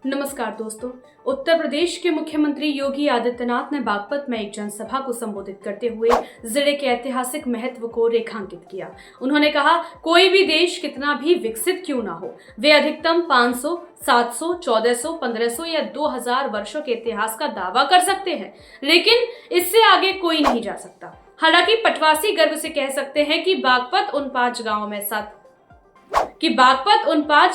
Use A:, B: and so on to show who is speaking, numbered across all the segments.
A: नमस्कार दोस्तों। उत्तर प्रदेश के मुख्यमंत्री योगी आदित्यनाथ ने बागपत में एक जनसभा को संबोधित करते हुए जिले के ऐतिहासिक महत्व को रेखांकित किया। उन्होंने कहा, कोई भी देश कितना भी विकसित क्यों ना हो, वे अधिकतम 500, 700, 1400, 1500 या 2000 वर्षों के इतिहास का दावा कर सकते हैं, लेकिन इससे आगे कोई नहीं जा सकता। हालांकि पटवासी गर्व से कह सकते हैं कि बागपत उन 5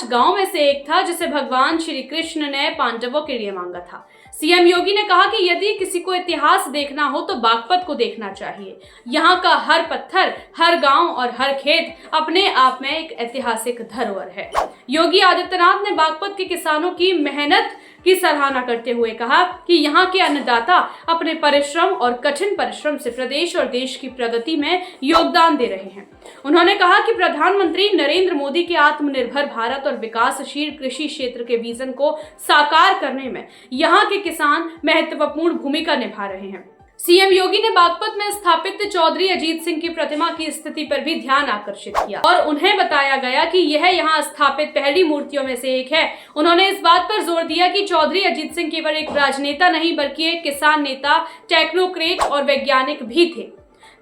A: गांवों में से एक था जिसे भगवान श्री कृष्ण ने पांडवों के लिए मांगा था। सीएम योगी ने कहा कि यदि किसी को इतिहास देखना हो तो बागपत को देखना चाहिए। यहाँ का हर पत्थर, हर गांव और हर खेत अपने आप में एक ऐतिहासिक धरोहर है। योगी आदित्यनाथ ने बागपत के किसानों की मेहनत की सराहना करते हुए कहा कि यहाँ के अन्नदाता अपने परिश्रम और कठिन परिश्रम से प्रदेश और देश की प्रगति में योगदान दे रहे हैं। उन्होंने कहा कि प्रधानमंत्री नरेंद्र मोदी के आत्मनिर्भर भारत और विकासशील कृषि क्षेत्र के विजन को साकार करने में यहाँ के किसान महत्वपूर्ण भूमिका निभा रहे हैं। सीएम योगी ने बागपत में स्थापित चौधरी अजीत सिंह की प्रतिमा की स्थिति पर भी ध्यान आकर्षित किया और उन्हें बताया गया कि यह यहाँ स्थापित पहली मूर्तियों में से एक है। उन्होंने इस बात पर जोर दिया कि चौधरी अजीत सिंह केवल एक राजनेता नहीं बल्कि एक किसान नेता, टेक्नोक्रेट और वैज्ञानिक भी थे।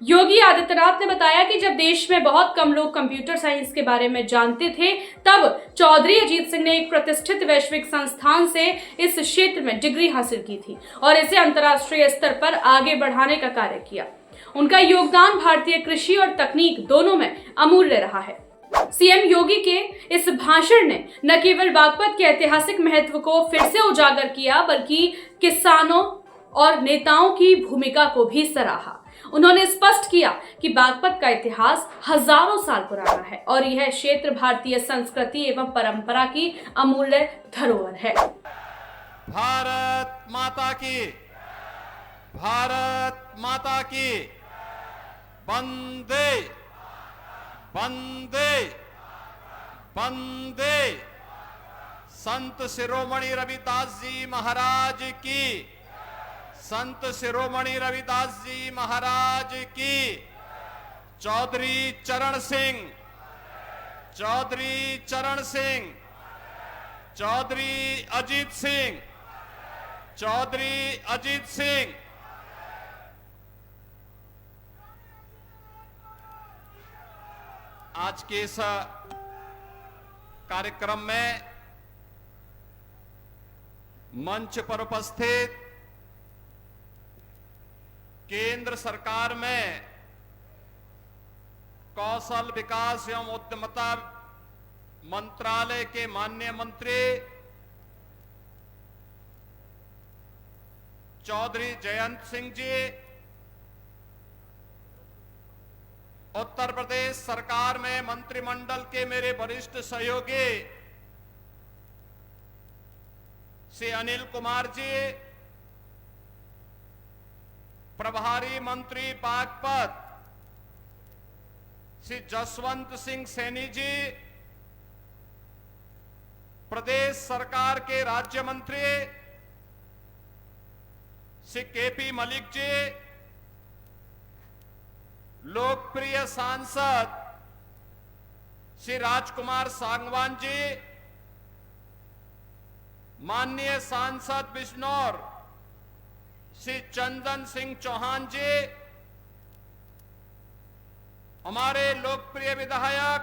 A: योगी आदित्यनाथ ने बताया कि जब देश में बहुत कम लोग कंप्यूटर साइंस के बारे में जानते थे, तब चौधरी अजीत सिंह ने एक प्रतिष्ठित वैश्विक संस्थान से इस क्षेत्र में डिग्री हासिल की थी और इसे अंतर्राष्ट्रीय स्तर पर आगे बढ़ाने का कार्य किया। उनका योगदान भारतीय कृषि और तकनीक दोनों में अमूल्य रहा है। सीएम योगी के इस भाषण ने न केवल बागपत के ऐतिहासिक महत्व को फिर से उजागर किया, बल्कि किसानों और नेताओं की भूमिका को भी सराहा। उन्होंने स्पष्ट किया कि बागपत का इतिहास हजारों साल पुराना है और यह क्षेत्र भारतीय संस्कृति एवं परंपरा की अमूल्य धरोहर है।
B: भारत माता की, भारत माता की, वंदे वंदे वंदे। संत शिरोमणि रविदास जी महाराज की, संत शिरोमणि रविदास जी महाराज की। चौधरी चरण सिंह, चौधरी चरण सिंह, चौधरी अजीत सिंह, चौधरी अजीत सिंह। आज के इस कार्यक्रम में मंच पर उपस्थित केंद्र सरकार में कौशल विकास एवं उद्यमिता मंत्रालय के माननीय मंत्री चौधरी जयंत सिंह जी, उत्तर प्रदेश सरकार में मंत्रिमंडल के मेरे वरिष्ठ सहयोगी श्री अनिल कुमार जी, प्रभारी मंत्री बागपत श्री जसवंत सिंह सैनी जी, प्रदेश सरकार के राज्य मंत्री श्री केपी मलिक जी, लोकप्रिय सांसद श्री राजकुमार सांगवान जी, माननीय सांसद बिजनौर श्री चंदन सिंह चौहान जी, हमारे लोकप्रिय विधायक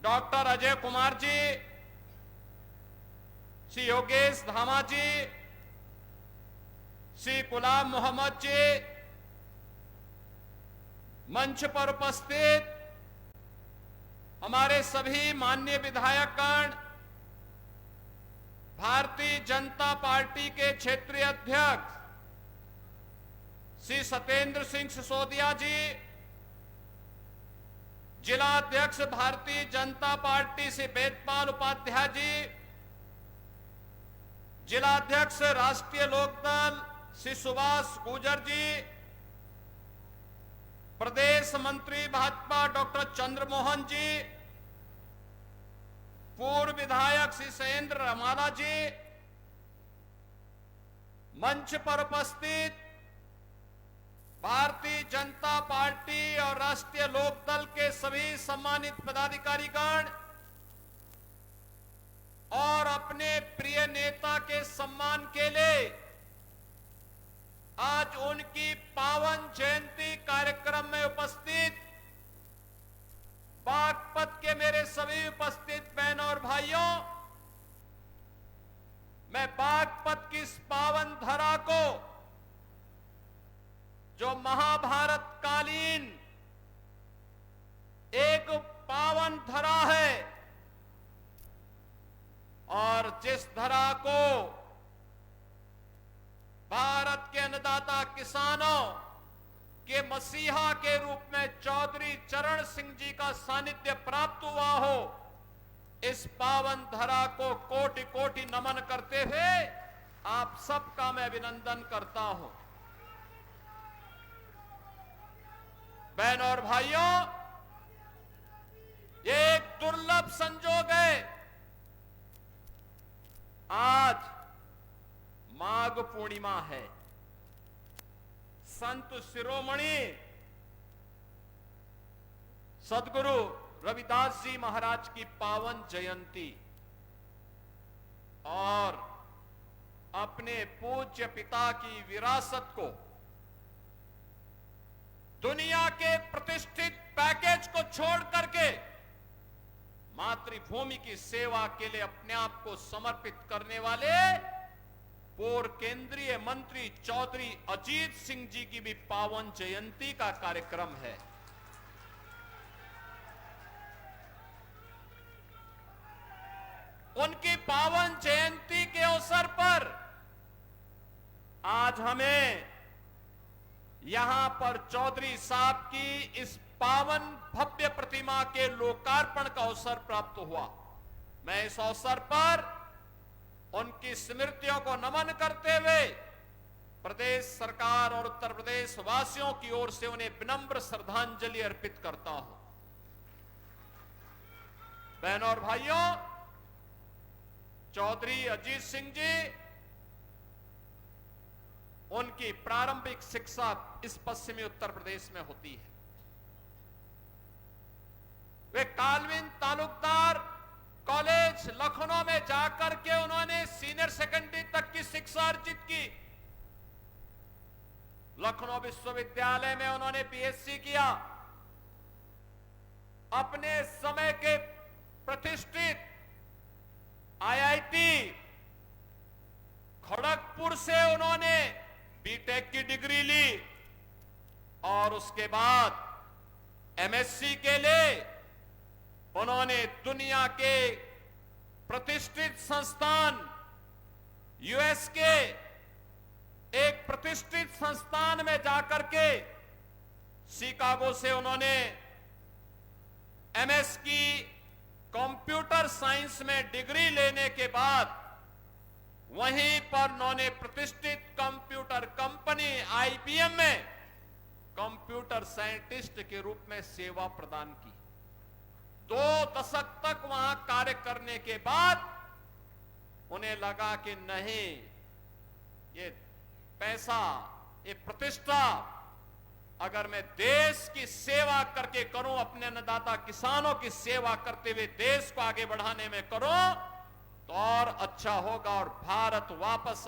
B: डॉक्टर अजय कुमार जी, श्री योगेश धामा जी, श्री गुलाम मोहम्मद जी, मंच पर उपस्थित हमारे सभी माननीय विधायकगण, भारतीय जनता पार्टी के क्षेत्रीय अध्यक्ष श्री सत्येंद्र सिंह सिसोदिया जी, जिला अध्यक्ष भारतीय जनता पार्टी श्री वेदपाल उपाध्याय जी, जिला अध्यक्ष राष्ट्रीय लोकदल श्री सुभाष गुर्जर जी, प्रदेश मंत्री भाजपा डॉक्टर चंद्रमोहन जी, पूर्व विधायक श्री शैलेंद्र रमाला जी, मंच पर उपस्थित भारतीय जनता पार्टी और राष्ट्रीय लोकदल के सभी सम्मानित पदाधिकारीगण, और अपने प्रिय नेता के सम्मान के लिए आज उनकी पावन जयंती कार्यक्रम में उपस्थित बागपत के मेरे सभी उपस्थित बहनों और भाइयों, मैं बागपत की इस पावन धरा को, जो महाभारत कालीन एक पावन धरा है और जिस धरा को भारत के अन्नदाता किसानों के मसीहा के रूप में चौधरी चरण सिंह जी का सानिध्य प्राप्त हुआ हो, इस पावन धरा को कोटि कोटि नमन करते हुए आप सबका मैं अभिनंदन करता हूं। बहनों और भाइयों, ये एक दुर्लभ संजोग है। आज माघ पूर्णिमा है, संत शिरोमणि सदगुरु रविदास जी महाराज की पावन जयंती और अपने पूज्य पिता की विरासत को, दुनिया के प्रतिष्ठित पैकेज को छोड़ करके मातृभूमि की सेवा के लिए अपने आप को समर्पित करने वाले पूर्व केंद्रीय मंत्री चौधरी अजीत सिंह जी की भी पावन जयंती का कार्यक्रम है। उनकी पावन जयंती के अवसर पर आज हमें यहां पर चौधरी साहब की इस पावन भव्य प्रतिमा के लोकार्पण का अवसर प्राप्त हुआ। मैं इस अवसर पर उनकी स्मृतियों को नमन करते हुए प्रदेश सरकार और उत्तर प्रदेश वासियों की ओर से उन्हें विनम्र श्रद्धांजलि अर्पित करता हूं। बहनों और भाइयों, चौधरी अजीत सिंह जी, उनकी प्रारंभिक शिक्षा इस पश्चिमी उत्तर प्रदेश में होती है। वे कालविन तालुकदार कॉलेज लखनऊ में जाकर के उन्होंने सीनियर सेकेंडरी तक की शिक्षा अर्जित की। लखनऊ विश्वविद्यालय में उन्होंने बीएससी किया। अपने समय के प्रतिष्ठित आईआईटी खड़गपुर से उन्होंने बीटेक की डिग्री ली और उसके बाद एमएससी के लिए उन्होंने दुनिया के प्रतिष्ठित संस्थान यूएस के एक प्रतिष्ठित संस्थान में जाकर के शिकागो से उन्होंने एमएस की कंप्यूटर साइंस में डिग्री लेने के बाद वहीं पर उन्होंने प्रतिष्ठित कंप्यूटर कंपनी आईबीएम में कंप्यूटर साइंटिस्ट के रूप में सेवा प्रदान की। 2 दशक तक वहां कार्य करने के बाद उन्हें लगा कि नहीं, ये पैसा, ये प्रतिष्ठा अगर मैं देश की सेवा करके करूं, अपने अन्नदाता किसानों की सेवा करते हुए देश को आगे बढ़ाने में करूं तो और अच्छा होगा। और भारत वापस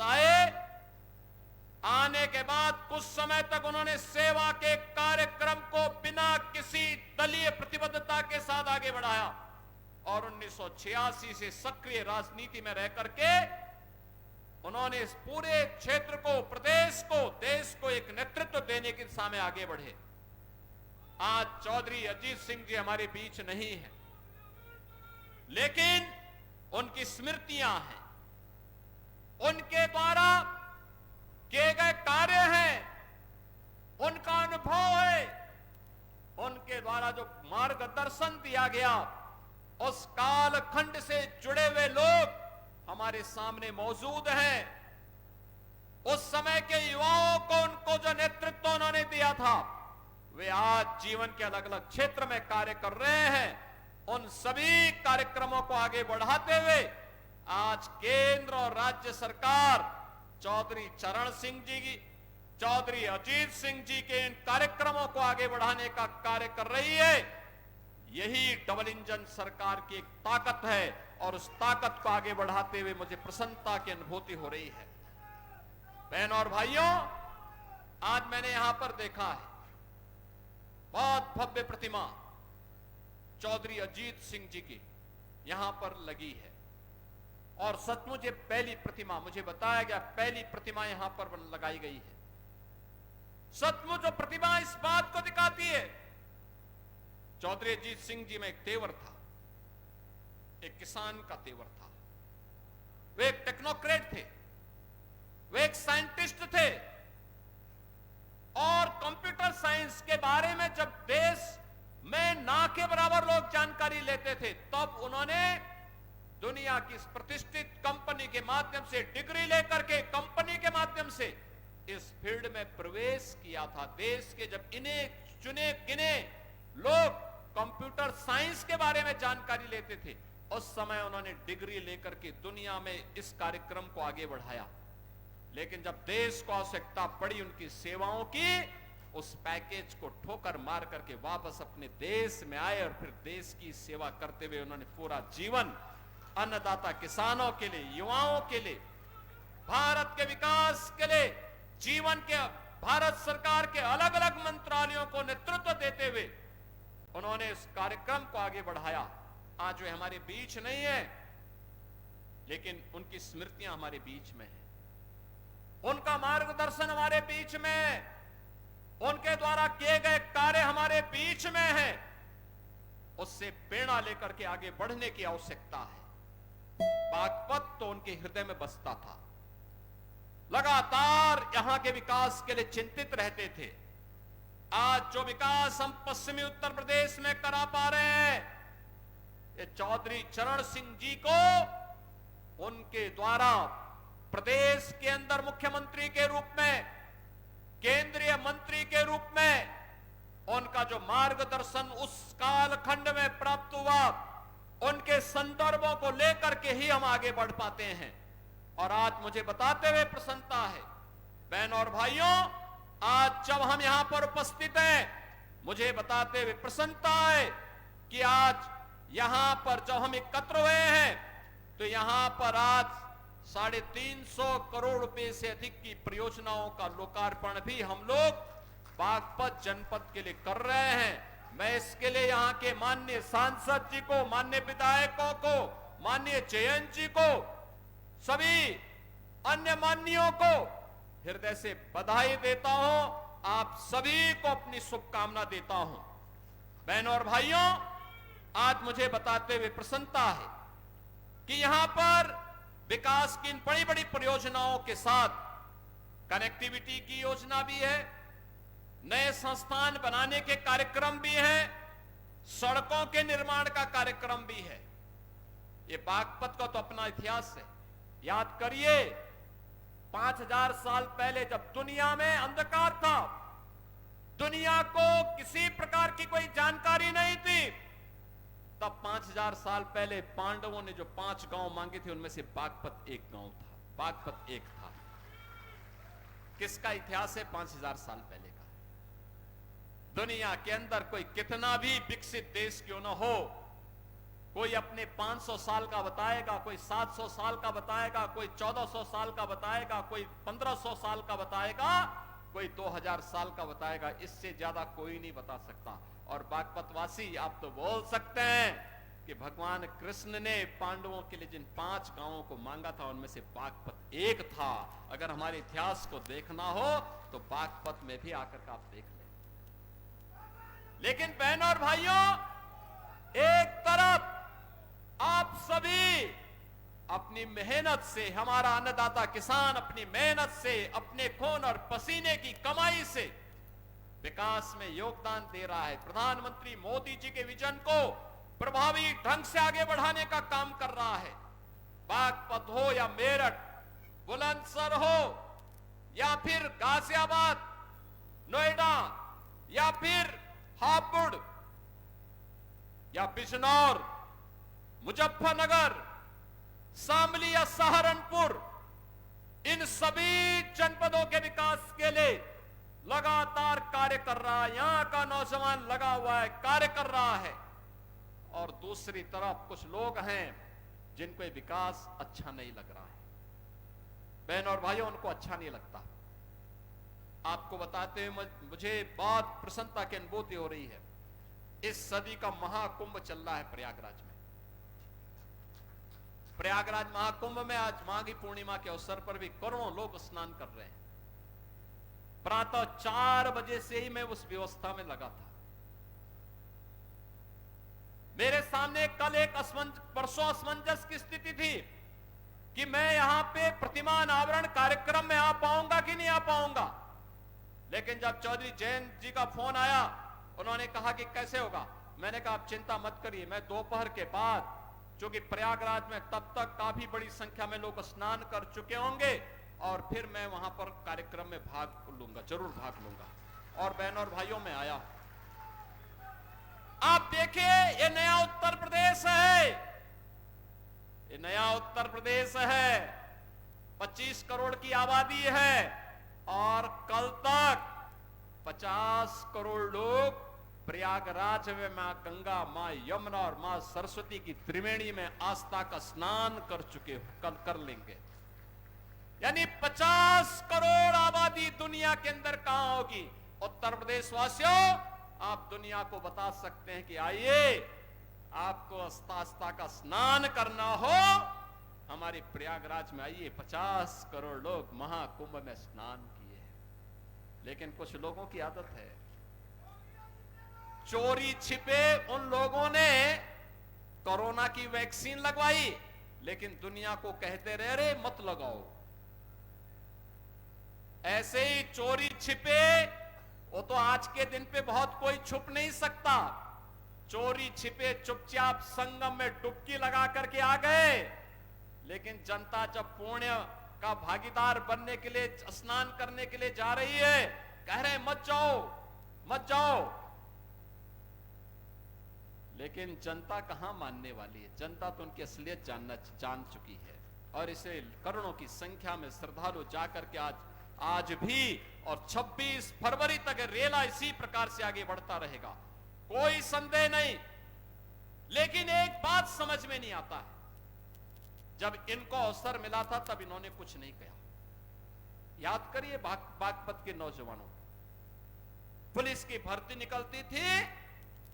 B: आने के बाद कुछ समय तक उन्होंने सेवा के कार्यक्रम को बिना किसी दलीय प्रतिबद्धता के साथ आगे बढ़ाया और 1986 से सक्रिय राजनीति में रह करके उन्होंने इस पूरे क्षेत्र को, प्रदेश को, देश को एक नेतृत्व देने की दिशा में आगे बढ़े। आज चौधरी अजीत सिंह जी हमारे बीच नहीं है, लेकिन उनकी स्मृतियां हैं, उनके द्वारा किए गए कार्य हैं, उनका अनुभव है, उनके द्वारा जो मार्गदर्शन दिया गया, उस कालखंड से जुड़े हुए लोग हमारे सामने मौजूद हैं। उस समय के युवाओं को, उनको जो नेतृत्व उन्होंने दिया था, वे आज जीवन के अलग अलग क्षेत्र में कार्य कर रहे हैं। उन सभी कार्यक्रमों को आगे बढ़ाते हुए आज केंद्र और राज्य सरकार चौधरी चरण सिंह जी की, चौधरी अजीत सिंह जी के इन कार्यक्रमों को आगे बढ़ाने का कार्य कर रही है। यही डबल इंजन सरकार की एक ताकत है और उस ताकत को आगे बढ़ाते हुए मुझे प्रसन्नता की अनुभूति हो रही है। बहनों और भाइयों, आज मैंने यहां पर देखा है बहुत भव्य प्रतिमा चौधरी अजीत सिंह जी की यहां पर लगी है और सचमुच ये पहली प्रतिमा, मुझे बताया गया पहली प्रतिमा यहां पर लगाई गई है। सचमुच जो प्रतिमा इस बात को दिखाती है, चौधरी अजीत सिंह जी में एक तेवर था, एक किसान का तेवर था, वे एक टेक्नोक्रेट थे, वे एक साइंटिस्ट थे और कंप्यूटर साइंस के बारे में जब देश में ना के बराबर लोग जानकारी लेते थे तब उन्होंने दुनिया की इस प्रतिष्ठित कंपनी के माध्यम से डिग्री लेकर के कंपनी के माध्यम से इस फील्ड में प्रवेश किया था। देश के जब इन्हें चुने गिने लोग कंप्यूटर साइंस के बारे में जानकारी लेते थे उस समय उन्होंने डिग्री लेकर के दुनिया में इस कार्यक्रम को आगे बढ़ाया। लेकिन जब देश को आवश्यकता पड़ी उनकी सेवाओं की, उस पैकेज को ठोकर मार करके वापस अपने देश में आए और फिर देश की सेवा करते हुए उन्होंने पूरा जीवन अन्नदाता किसानों के लिए, युवाओं के लिए, भारत के विकास के लिए जीवन के भारत सरकार के अलग अलग मंत्रालयों को नेतृत्व देते हुए उन्होंने इस कार्यक्रम को आगे बढ़ाया। आज वे हमारे बीच नहीं है, लेकिन उनकी स्मृतियां हमारे बीच में है, उनका मार्गदर्शन हमारे बीच में है, उनके द्वारा किए गए कार्य हमारे बीच में है। उससे प्रेरणा लेकर के आगे बढ़ने की आवश्यकता है। बागपत तो उनके हृदय में बसता था, लगातार यहां के विकास के लिए चिंतित रहते थे। आज जो विकास हम पश्चिमी उत्तर प्रदेश में करा पा रहे हैं, ये चौधरी चरण सिंह जी को उनके द्वारा प्रदेश के अंदर मुख्यमंत्री के रूप में, केंद्रीय मंत्री के रूप में उनका जो मार्गदर्शन उस कालखंड में प्राप्त हुआ, उनके संदर्भों को लेकर के ही हम आगे बढ़ पाते हैं। और आज मुझे बताते हुए प्रसन्नता है, बहनों और भाइयों, आज जब हम यहां पर उपस्थित हैं, मुझे बताते हुए प्रसन्नता है कि आज यहां पर जब हम एकत्र हुए हैं तो यहां पर आज 350 करोड़ रुपए से अधिक की परियोजनाओं का लोकार्पण भी हम लोग बागपत जनपद के लिए कर रहे हैं। मैं इसके लिए यहां के माननीय सांसद जी को, माननीय विधायकों को, माननीय जयंत जी को, सभी अन्य माननीयों को हृदय से बधाई देता हूं। आप सभी को अपनी शुभकामना देता हूं। बहनों और भाइयों, आज मुझे बताते हुए प्रसन्नता है कि यहां पर विकास की इन बड़ी बड़ी परियोजनाओं के साथ कनेक्टिविटी की योजना भी है, नए संस्थान बनाने के कार्यक्रम भी हैं, सड़कों के निर्माण का कार्यक्रम भी है। ये बागपत का तो अपना इतिहास है। याद करिए, 5000 साल पहले जब दुनिया में अंधकार था, दुनिया को किसी प्रकार की कोई जानकारी नहीं थी, तब 5000 साल पहले पांडवों ने जो 5 गांव मांगे थे उनमें से बागपत एक गांव था, बागपत एक था। किसका इतिहास है? 5000 साल पहले का। दुनिया के अंदर कोई कितना भी विकसित देश क्यों न हो, कोई अपने 500 साल का बताएगा, कोई 700 साल का बताएगा, कोई 1400 साल का बताएगा, कोई 1500 साल का बताएगा, कोई 2000 साल का बताएगा, इससे ज्यादा कोई नहीं बता सकता। और बागपतवासी आप तो बोल सकते हैं कि भगवान कृष्ण ने पांडवों के लिए जिन 5 गांवों को मांगा था उनमें से बागपत एक था। अगर हमारे इतिहास को देखना हो तो बागपत में भी आकर का आप देख लें। लेकिन बहनों और भाइयों, एक तरफ आप सभी अपनी मेहनत से, हमारा अन्नदाता किसान अपनी मेहनत से, अपने खून और पसीने की कमाई से विकास में योगदान दे रहा है। प्रधानमंत्री मोदी जी के विजन को प्रभावी ढंग से आगे बढ़ाने का काम कर रहा है। बागपत हो या मेरठ, बुलंदशहर हो या फिर गाजियाबाद, नोएडा या फिर हापुड़ या बिजनौर, मुजफ्फरनगर, शामली या सहारनपुर, इन सभी जनपदों के विकास के लिए लगातार कार्य कर रहा है। यहां का नौजवान लगा हुआ है, कार्य कर रहा है। और दूसरी तरफ कुछ लोग हैं जिनको ये विकास अच्छा नहीं लग रहा है। बहन और भाइयों, उनको अच्छा नहीं लगता। आपको बताते हुए मुझे बहुत प्रसन्नता की अनुभूति हो रही है। इस सदी का महाकुंभ चल रहा है प्रयागराज में। प्रयागराज महाकुंभ में आज माघी पूर्णिमा के अवसर पर भी करोड़ों लोग स्नान कर रहे हैं। प्रातः 4 बजे से ही मैं उस व्यवस्था में लगा था। मेरे सामने कल एक परसों असमंजस की स्थिति थी कि मैं यहां पे प्रतिमा अनावरण कार्यक्रम में आ पाऊंगा कि नहीं आ पाऊंगा। लेकिन जब चौधरी जयंत जी का फोन आया, उन्होंने कहा कि कैसे होगा। मैंने कहा आप चिंता मत करिए, मैं दोपहर के बाद, क्योंकि प्रयागराज में तब तक काफी बड़ी संख्या में लोग स्नान कर चुके होंगे, और फिर मैं वहां पर कार्यक्रम में भाग लूंगा, जरूर भाग लूंगा। और बहनों और भाइयों में आया। आप देखिए, ये नया उत्तर प्रदेश है, ये नया उत्तर प्रदेश है। 25 करोड़ की आबादी है और कल तक 50 करोड़ लोग प्रयागराज में मां गंगा, मां यमुना और मां सरस्वती की त्रिवेणी में आस्था का स्नान कर चुके, कल कर लेंगे। यानी 50 करोड़ आबादी दुनिया के अंदर कहां होगी। उत्तर प्रदेश वासियों, आप दुनिया को बता सकते हैं कि आइए, आपको आस्था का स्नान करना हो, हमारे प्रयागराज में आइए। 50 करोड़ लोग महाकुंभ में स्नान किए। लेकिन कुछ लोगों की आदत है, चोरी छिपे उन लोगों ने कोरोना की वैक्सीन लगवाई, लेकिन दुनिया को कहते रहे अरे मत लगाओ। ऐसे ही चोरी छिपे, वो तो आज के दिन पे बहुत कोई छुप नहीं सकता। चोरी छिपे चुपचाप संगम में डुबकी लगा करके आ गए। लेकिन जनता जब पुण्य का भागीदार बनने के लिए, स्नान करने के लिए जा रही है, कह रहे मत जाओ मत जाओ। लेकिन जनता कहां मानने वाली है। जनता तो उनकी असलियत जान चुकी है। और इसे करोड़ों की संख्या में श्रद्धालु जाकर के आज भी और 26 फरवरी तक रेला इसी प्रकार से आगे बढ़ता रहेगा, कोई संदेह नहीं। लेकिन एक बात समझ में नहीं आता है, जब इनको अवसर मिला था तब इन्होंने कुछ नहीं किया। याद करिए बागपत के नौजवानों, पुलिस की भर्ती निकलती थी,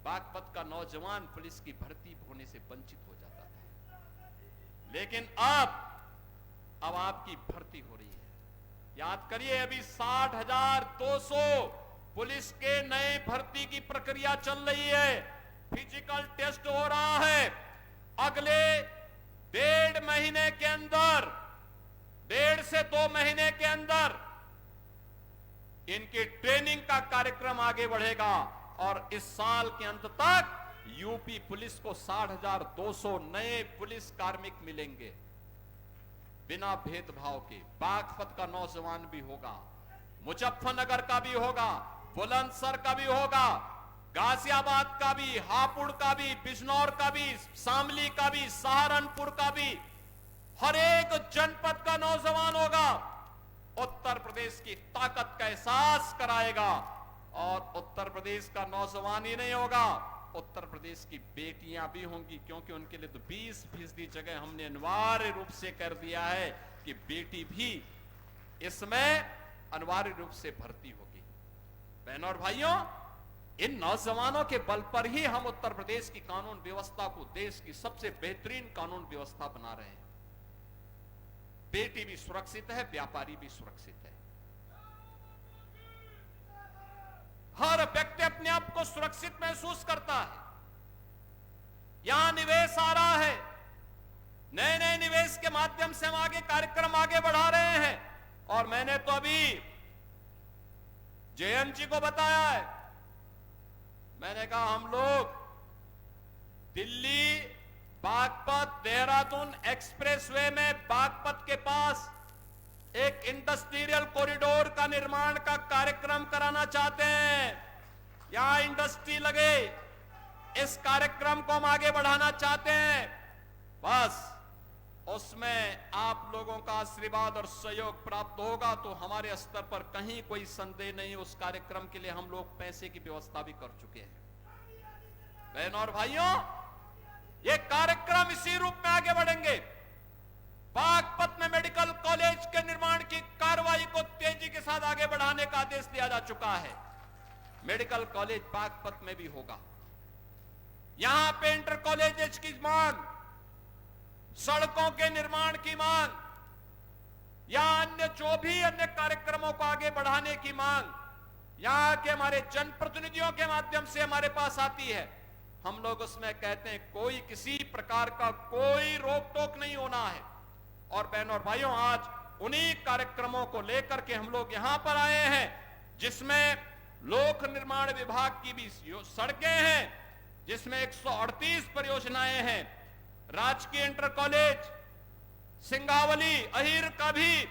B: बागपत का नौजवान पुलिस की भर्ती होने से वंचित हो जाता था। लेकिन अब आपकी भर्ती हो रही है। याद करिए, अभी 60,200 पुलिस के नए भर्ती की प्रक्रिया चल रही है। फिजिकल टेस्ट हो रहा है। अगले 1.5 महीने के अंदर, 1.5 से 2 महीने के अंदर इनकी ट्रेनिंग का कार्यक्रम आगे बढ़ेगा और इस साल के अंत तक यूपी पुलिस को 60,200 नए पुलिस कार्मिक मिलेंगे, बिना भेदभाव के। बागपत का नौजवान भी होगा, मुजफ्फरनगर का भी होगा, बुलंदशहर का भी होगा, गाजियाबाद का भी, हापुड़ का भी, बिजनौर का भी, शामली का भी, सहारनपुर का भी, हर एक जनपद का नौजवान होगा। उत्तर प्रदेश की ताकत का एहसास कराएगा। और उत्तर प्रदेश का नौजवान ही नहीं होगा, उत्तर प्रदेश की बेटियां भी होंगी, क्योंकि उनके लिए तो 20% जगह हमने अनिवार्य रूप से कर दिया है कि बेटी भी इसमें अनिवार्य रूप से भर्ती होगी। बहनों और भाइयों, इन नौजवानों के बल पर ही हम उत्तर प्रदेश की कानून व्यवस्था को देश की सबसे बेहतरीन कानून व्यवस्था बना रहे हैं। बेटी भी सुरक्षित है, व्यापारी भी सुरक्षित है। हर व्यक्ति अपने आप को सुरक्षित महसूस करता है। यहां निवेश आ रहा है, नए नए निवेश के माध्यम से हम आगे कार्यक्रम आगे बढ़ा रहे हैं। और मैंने तो अभी जयंत जी को बताया है, मैंने कहा हम लोग दिल्ली बागपत देहरादून एक्सप्रेसवे में बागपत के पास एक इंडस्ट्रियल कॉरिडोर का निर्माण का कार्यक्रम कराना चाहते हैं। यहां इंडस्ट्री लगे, इस कार्यक्रम को हम आगे बढ़ाना चाहते हैं। बस उसमें आप लोगों का आशीर्वाद और सहयोग प्राप्त होगा तो हमारे स्तर पर कहीं कोई संदेह नहीं, उस कार्यक्रम के लिए हम लोग पैसे की व्यवस्था भी कर चुके हैं। बहनों और भाइयों, ये कार्यक्रम इसी रूप में आगे बढ़ेंगे। बागपत में मेडिकल कॉलेज के निर्माण की कार्रवाई को तेजी के साथ आगे बढ़ाने का आदेश दिया जा चुका है। मेडिकल कॉलेज बागपत में भी होगा। यहां पे इंटर कॉलेज की मांग, सड़कों के निर्माण की मांग, या अन्य जो भी अन्य कार्यक्रमों को आगे बढ़ाने की मांग यहां के हमारे जनप्रतिनिधियों के माध्यम से हमारे पास आती है। हम लोग उसमें कहते हैं कोई किसी प्रकार का कोई रोक टोक नहीं होना है। और बहनों और भाइयों, आज उन्हीं कार्यक्रमों को लेकर के हम लोग यहां पर आए हैं, जिसमें लोक निर्माण विभाग की भी सड़कें हैं, जिसमें 138 परियोजनाएं हैं। राजकीय इंटर कॉलेज सिंगावली अहिर का भी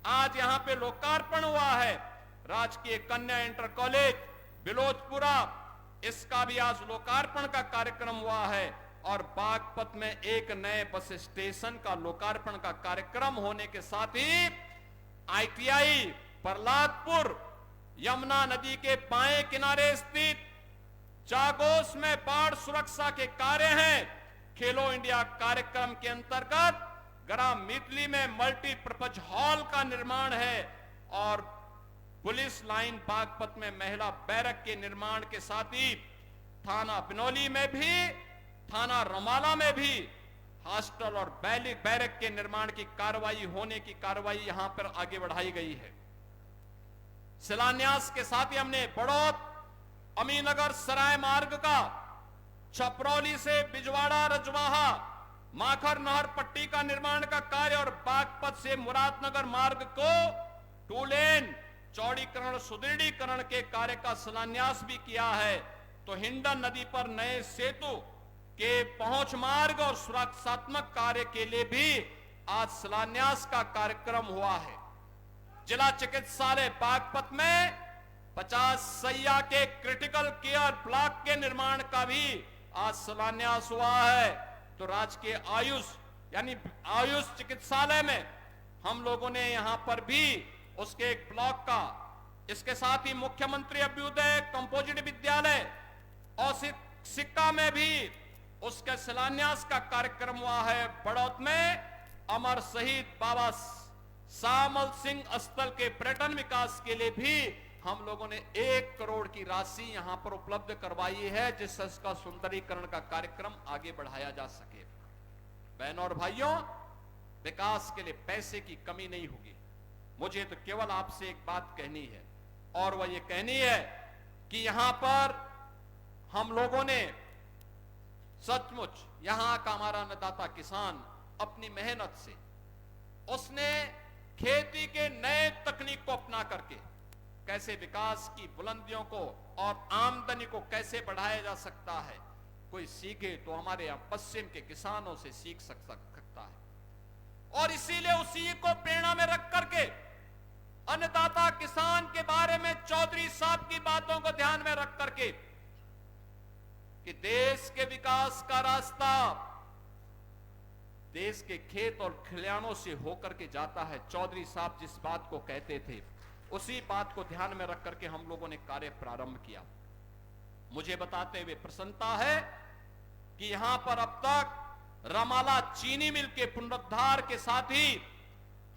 B: आज यहां पे लोकार्पण हुआ है। राजकीय कन्या इंटर कॉलेज बिलोचपुरा, इसका भी आज लोकार्पण का कार्यक्रम हुआ है। और बागपत में एक नए बस स्टेशन का लोकार्पण का कार्यक्रम होने के साथ ही आईटीआई प्रहलादपुर यमुना नदी के बाएं किनारे स्थित जागोस में बाढ़ सुरक्षा के कार्य हैं। खेलो इंडिया कार्यक्रम के अंतर्गत ग्राम मितली में मल्टीपर्पज हॉल का निर्माण है। और पुलिस लाइन बागपत में महिला बैरक के निर्माण के साथ ही थाना बिनौली में भी, थाना रमाला में भी हॉस्टल और बैरक के निर्माण की कार्रवाई होने की कार्रवाई यहां पर आगे बढ़ाई गई है। शिलान्यास के साथ ही हमने बड़ौद अमीनगर सराय मार्ग का छपरौली से बिजवाड़ा रजवाहा माखर नहर पट्टी का निर्माण का कार्य और बागपत से मुरादनगर मार्ग को 2 लेन चौड़ीकरण सुदृढ़ीकरण के कार्य का शिलान्यास भी किया है। तो हिंडन नदी पर नए सेतु के पहुंच मार्ग और सुरक्षात्मक कार्य के लिए भी आज शिलान्यास का कार्यक्रम हुआ है। जिला चिकित्सालय बागपत में 50 सैया के क्रिटिकल केयर ब्लॉक के निर्माण का भी आज शिलान्यास हुआ है। तो राजकीय आयुष यानी आयुष चिकित्सालय में हम लोगों ने यहां पर भी उसके एक ब्लॉक का, इसके साथ ही मुख्यमंत्री अभ्युदय कंपोजिट विद्यालय और सिक्का में भी उसके शिलान्यास का कार्यक्रम हुआ है। बड़ौत में अमर शहीद बाबा सामल सिंह स्थल के पर्यटन विकास के लिए भी हम लोगों ने 1 करोड़ की राशि यहां पर उपलब्ध करवाई है, जिससे इसका सुंदरीकरण का कार्यक्रम आगे बढ़ाया जा सके। बहनों और भाइयों, विकास के लिए पैसे की कमी नहीं होगी। मुझे तो केवल आपसे एक बात कहनी है, और वह ये कहनी है कि यहां पर हम लोगों ने सचमुच यहां का हमारा अन्नदाता किसान अपनी मेहनत से उसने खेती के नए तकनीक को अपना करके कैसे विकास की बुलंदियों को और आमदनी को कैसे बढ़ाया जा सकता है, कोई सीखे तो हमारे यहां पश्चिम के किसानों से सीख सकता है। और इसीलिए उसी को प्रेरणा में रख करके अन्नदाता किसान के बारे में चौधरी साहब की बातों को ध्यान में रख करके कि देश के विकास का रास्ता देश के खेत और खलिहानों से होकर के जाता है। चौधरी साहब जिस बात को कहते थे, उसी बात को ध्यान में रख करके हम लोगों ने कार्य प्रारंभ किया। मुझे बताते हुए प्रसन्नता है कि यहां पर अब तक रमाला चीनी मिल के पुनरुद्धार के साथ ही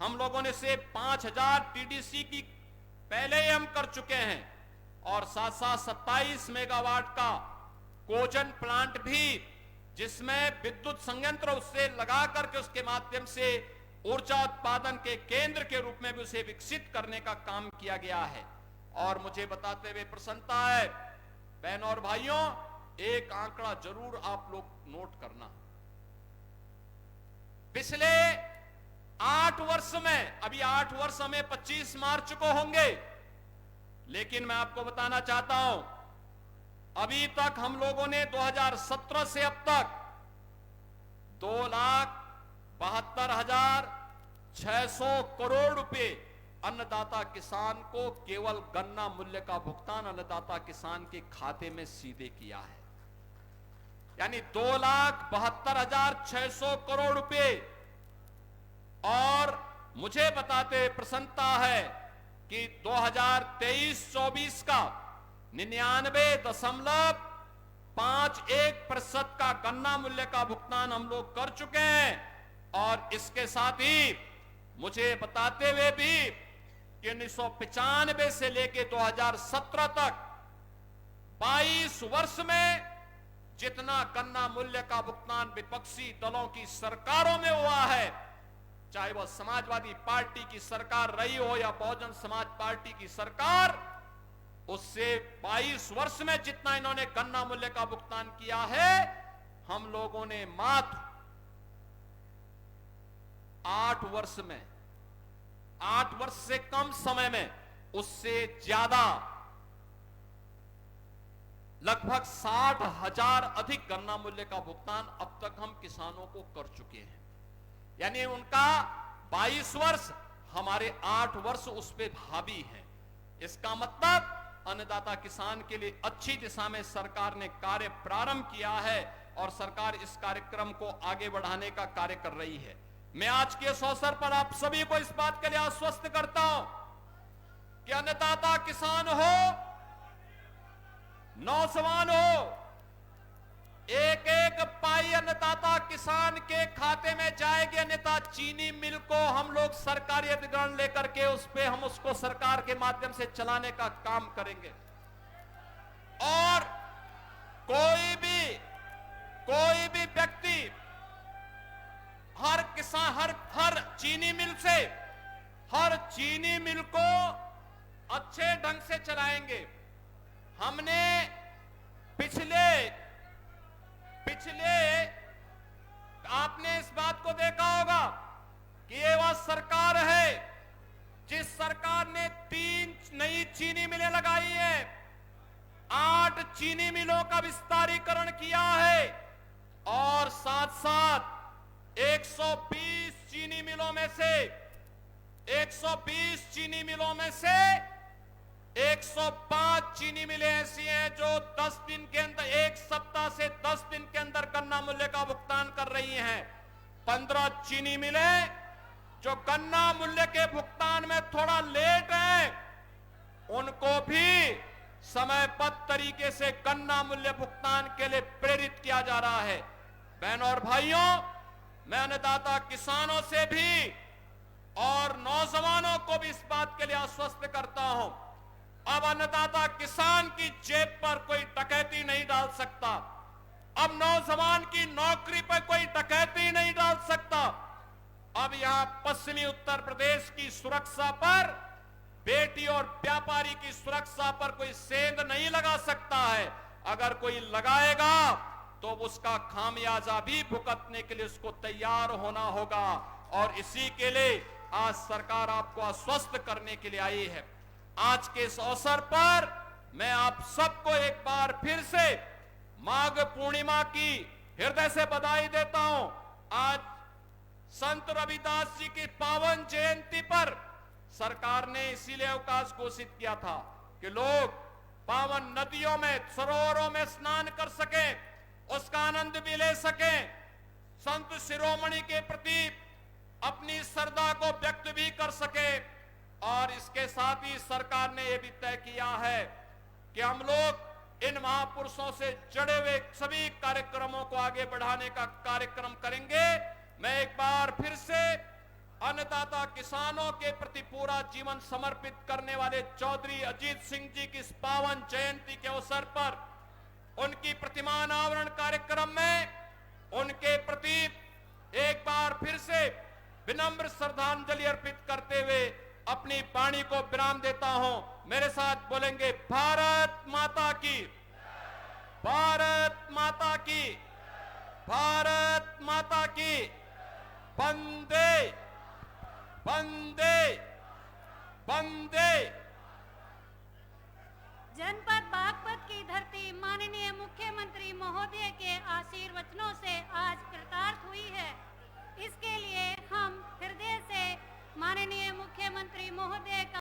B: हम लोगों ने से 5000 टीडीसी की पहले ही हम कर चुके हैं, और साथ साथ 27 मेगावाट का कोजन प्लांट भी, जिसमें विद्युत संयंत्र उससे लगा करके उसके माध्यम से ऊर्जा उत्पादन के केंद्र के रूप में भी उसे विकसित करने का काम किया गया है। और मुझे बताते हुए प्रसन्नता है बहनों और भाइयों, एक आंकड़ा जरूर आप लोग नोट करना। पिछले 8 वर्ष में, अभी 8 वर्ष में 25 मार्च को होंगे, लेकिन मैं आपको बताना चाहता हूं अभी तक हम लोगों ने 2017 से अब तक 2,72,600 करोड़ रुपए अन्नदाता किसान को केवल गन्ना मूल्य का भुगतान अन्नदाता किसान के खाते में सीधे किया है। यानी 2,72,600 करोड़ रुपए। और मुझे बताते प्रसन्नता है कि 2023-24 का 99.8 5.1% का गन्ना मूल्य का भुगतान हम लोग कर चुके हैं। और इसके साथ ही मुझे बताते हुए भी कि 1995 से लेकर 2017 तक 22 वर्ष में जितना गन्ना मूल्य का भुगतान विपक्षी दलों की सरकारों में हुआ है, चाहे वह समाजवादी पार्टी की सरकार रही हो या बहुजन समाज पार्टी की सरकार, उससे 22 वर्ष में जितना इन्होंने गन्ना मूल्य का भुगतान किया है, हम लोगों ने मात्र 8 वर्ष में, 8 वर्ष से कम समय में उससे ज्यादा लगभग 60,000 अधिक गन्ना मूल्य का भुगतान अब तक हम किसानों को कर चुके हैं। यानी उनका 22 वर्ष, हमारे 8 वर्ष उस पे हावी हैं। इसका मतलब अन्नदाता किसान के लिए अच्छी दिशा में सरकार ने कार्य प्रारंभ किया है और सरकार इस कार्यक्रम को आगे बढ़ाने का कार्य कर रही है। मैं आज के इस अवसर पर आप सभी को इस बात के लिए आश्वस्त करता हूं कि अन्नदाता किसान हो, नौजवान हो, एक एक पाई अन्नदाता किसान के खाते में जाएगी। अन्यथा चीनी मिल को हम लोग सरकारी अधिग्रहण लेकर के उस पे हम उसको सरकार के माध्यम से चलाने का काम करेंगे। और कोई भी व्यक्ति हर किसान हर चीनी मिल को अच्छे ढंग से चलाएंगे। हमने पिछले आपने इस बात को देखा होगा कि ये वह सरकार है जिस सरकार ने 3 नई चीनी मिलें लगाई है, 8 चीनी मिलों का विस्तारीकरण किया है और साथ साथ 120 चीनी मिलों में से 105 चीनी मिलें ऐसी हैं जो 10 दिन के अंदर, 1 सप्ताह से 10 दिन के अंदर गन्ना मूल्य का भुगतान कर रही हैं। 15 चीनी मिलें जो गन्ना मूल्य के भुगतान में थोड़ा लेट हैं, उनको भी समयबद्ध तरीके से गन्ना मूल्य भुगतान के लिए प्रेरित किया जा रहा है। बहनों और भाइयों, मैं अन्नदाता किसानों से भी और नौजवानों को भी इस बात के लिए आश्वस्त करता हूं, अब अन्नदाता किसान की जेब पर कोई डकैती नहीं डाल सकता। अब नौजवान की नौकरी पर कोई डकैती नहीं डाल सकता। अब यहां पश्चिमी उत्तर प्रदेश की सुरक्षा पर, बेटी और व्यापारी की सुरक्षा पर कोई सेंध नहीं लगा सकता है। अगर कोई लगाएगा तो उसका खामियाजा भी भुगतने के लिए उसको तैयार होना होगा। और इसी के लिए आज सरकार आपको आश्वस्त करने के लिए आई है। आज के इस अवसर पर मैं आप सबको एक बार फिर से माघ पूर्णिमा की हृदय से बधाई देता हूं। आज संत रविदास जी की पावन जयंती पर सरकार ने इसीलिए अवकाश घोषित किया था कि लोग पावन नदियों में, सरोवरों में स्नान कर सकें, उसका आनंद भी ले सकें, संत शिरोमणि के प्रति अपनी श्रद्धा को व्यक्त भी कर सकें। और इसके साथ ही सरकार ने यह भी तय किया है कि हम लोग इन महापुरुषों से जुड़े हुए सभी कार्यक्रमों को आगे बढ़ाने का कार्यक्रम करेंगे। मैं एक बार फिर से अन्नदाता किसानों के प्रति पूरा जीवन समर्पित करने वाले चौधरी अजीत सिंह जी की इस पावन जयंती के अवसर पर उनकी प्रतिमा अनावरण कार्यक्रम में उनके प्रति एक बार फिर से विनम्र श्रद्धांजलि अर्पित करते हुए अपनी वाणी को विराम देता हूं। मेरे साथ बोलेंगे भारत माता की, भारत माता की, भारत माता की, वंदे वंदे वंदे।
C: जनपद बागपत की धरती माननीय मुख्यमंत्री महोदय के आशीर्वचनों से आज कृतार्थ हुई है। इसके लिए हम हृदय से माननीय मुख्यमंत्री महोदय का